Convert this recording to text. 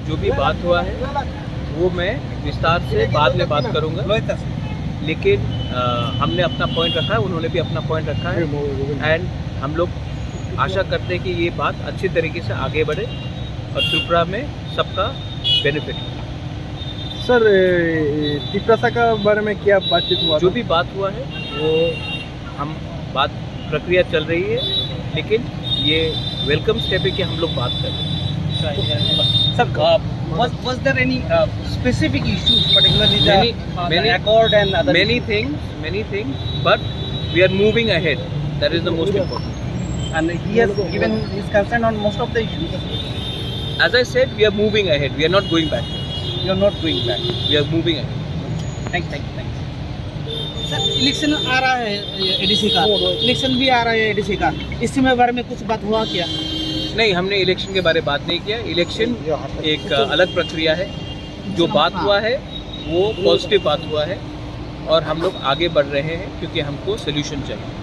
जो भी बात हुआ है वो मैं विस्तार से बाद में बात करूंगा, लेकिन हमने अपना पॉइंट रखा है, उन्होंने भी अपना पॉइंट रखा है एंड हम लोग आशा करते हैं कि ये बात अच्छी तरीके से आगे बढ़े और त्रिपुरा में सबका बेनिफिट हो। सर तिपरासा का बारे में क्या बातचीत हुआ? जो भी बात हुआ है वो हम बात प्रक्रिया चल रही है, लेकिन ये वेलकम स्टेप है कि हम लोग बात कर रहे हैं। Sir, was there any specific issues, particularly the accord and other many things, but we are moving ahead. That is the most important. And he has given his consent on most of the issues. As I said, we are moving ahead. We are not going back. You are not going back. We are moving ahead. Thank you. Sir election आ रहा है ADC का, election भी आ रहा है ADC का, इसके बारे में कुछ बात हुआ क्या? नहीं, हमने इलेक्शन के बारे में बात नहीं किया। इलेक्शन एक अलग प्रक्रिया है। जो बात हुआ है वो पॉजिटिव बात हुआ है और हम लोग आगे बढ़ रहे हैं क्योंकि हमको सोल्यूशन चाहिए।